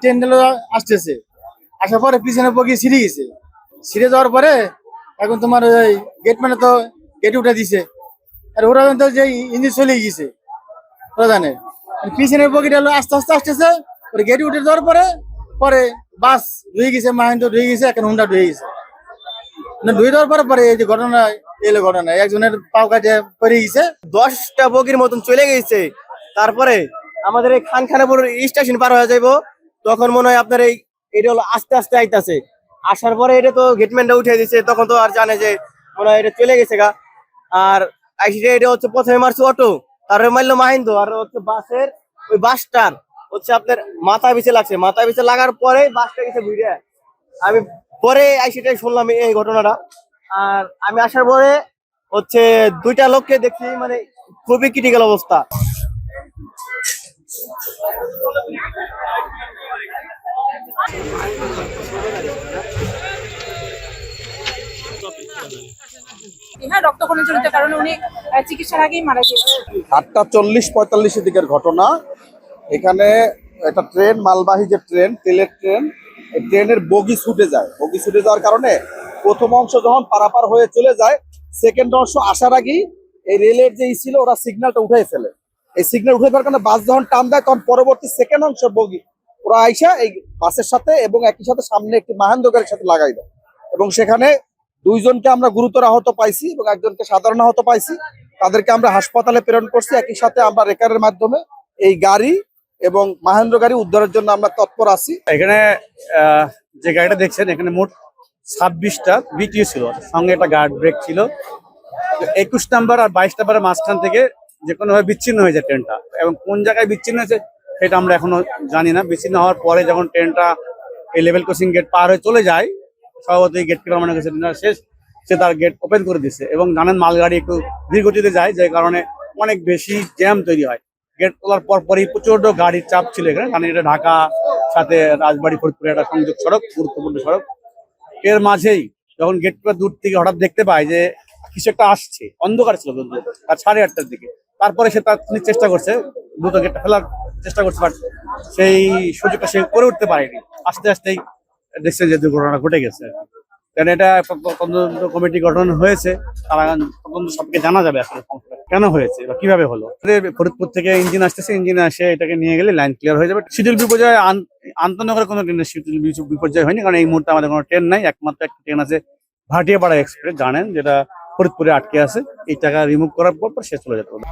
Train আসতেছে, আসার পরে পিছনে বগি ছিঁড়ে গেছে। ছিঁড়ে যাওয়ার পরে এখন তোমার ওই গেট মানে তো গেট উঠে দিছে, আর ওরা তো যে ইঞ্জিন চলে গেছে প্রধানের। পিছনের বগিটা হলো আস্তে আস্তে আসতেছে, ওর গেট উঠে যাওয়ার পরে পরে বাস ধুয়ে গেছে, মাহিন্দ্র ধুয়ে গেছে, এখন হুন্ডা ধুয়ে গেছে। ধুয়ে দেওয়ার পরে পরে এই যে ঘটনা এলো, ঘটনা একজনের পাও কাটে পড়ে গেছে। 10টা বগির মতন চলে গেছে। তারপরে আমাদের এই খানখানাপুর স্টেশন পার হয়ে যাইবো, তখন মনে হয় আপনার এটা হলো আস্তে আস্তে আইতাছে। আসার পরে এটা তো গেটম্যানটা উঠে দিছে, তখন তো আর জানে যে মনে হয় এটা চলে গেছে গা। আর আইসিটা এটা হচ্ছে প্রথমে মারছে অটো, তারপরে মারলো মাহিন্দ্র, আর হচ্ছে বাসের ওই বাসটার হচ্ছে আপনার মাথা পিছে লাগছে। মাথা পিছে লাগার পরে বাসটা গেছে ঘুরে। আমি পরে আইসিটাই শুনলাম এই ঘটনাটা। আর আমি আসার পরে হচ্ছে 2টা লোককে দেখছি, মানে খুবই ক্রিটিক্যাল অবস্থা। হ্যাঁ, রক্তক্ষরণজনিত কারণে উনি চিকিৎসার আগেই মারা গিয়েছেন। 8:40-45 দিকের ঘটনা। এখানে একটা ট্রেন, মালবাহী যে ট্রেন, তেলের ট্রেন, এই ট্রেনের বগি ছুটে যায়। বগি ছুটে যাওয়ার কারণে প্রথম অংশ যখন পারাপার হয়ে চলে যায়, সেকেন্ড অংশ আসার আগেই এই রেলের যে ছিল ওরা সিগন্যালটা উঠে ফেলে। এই সিগন্যাল উঠে ফেলার কারণে বাস যখন টান দেয়, তখন পরবর্তী সেকেন্ড অংশ বগি ওরা আইসা এই বাসের সাথে এবং একই সাথে সামনে একটি মাহেন্দ্র গাড়ির সাথে লাগাই দেয়। এবং সেখানে 2জনকে আমরা গুরুতর আহত পাইছি এবং একজনকে সাধারণ আহত পাইছি। তাদেরকে আমরা হাসপাতালে প্রেরণ করছি। একই সাথে আমরা রেকারের মাধ্যমে এই গাড়ি এবং মাহেন্দ্র গাড়ি উদ্ধারের জন্য আমরা তৎপর আছি। এখানে যে গাড়িটা দেখছেন, এখানে মোট 26টা বিটিও ছিল, সঙ্গে একটা গার্ড ব্রেক ছিল। 21 নাম্বার আর 22 নাম্বারের মাঝখান থেকে যে কোনো ভাবে বিচ্ছিন্ন হয়েছে ট্রেনটা, এবং কোন জায়গায় বিচ্ছিন্ন হয়েছে সেটা আমরা এখনো জানি না। বিচ্ছিন্ন হওয়ার পরে যখন ট্রেনটা এই লেভেল ক্রসিং গেট পার হয়ে চলে যায়, স্বভাবতই গেট কিপার মনে করছে শেষ, সে তার গেট ওপেন করে দিচ্ছে। এবং জানেন মালগাড়ি একটু ধীর গতিতে যায়, যে কারণে অনেক বেশি জ্যাম তৈরি হয়। গেট খোলার পরই প্রচন্ড গাড়ির চাপ ছিল এখানে, কারণ এটা ঢাকা সাথে রাজবাড়ী ফরিদপুরে একটা সংযোগ সড়ক, গুরুত্বপূর্ণ সড়ক। এর মাঝেই যখন গেট দূর থেকে হঠাৎ দেখতে পায় যে কিছু একটা আসছে, অন্ধকার ছিল আর 8:30টার দিকে। তারপরে সে তার চেষ্টা করছে, দ্রুত গেটটা ফেলার চেষ্টা করছে, বাট সেই সুযোগটা সে করে উঠতে পারেনি। আস্তে আস্তেই দেখছে যে দুর্ঘটনা ঘটে গেছে। কারণ এটা তদন্ত কমিটি গঠন হয়েছে, তারা তদন্ত সবকে জানা যাবে আসলে কেন হয়েছে বা কিভাবে হলো। ফরিদপুর থেকে ইঞ্জিন আসতেছে, ইঞ্জিন আসে এটাকে নিয়ে গেলে লাইন ক্লিয়ার হয়ে যাবে। শিডিউল বিপর্যয় আন্তনগরে কোনো ট্রেনের শিডিউল বিপর্যয় হয়নি, কারণ এই মুহূর্তে আমাদের কোনো ট্রেন নাই। একমাত্র একটা ট্রেন আছে ভাটিয়াপাড়া এক্সপ্রেস, জানেন, যেটা ফরিদপুরে আটকে আছে। এই টাকা রিমুভ করার পর সে চলে যেতে হবে।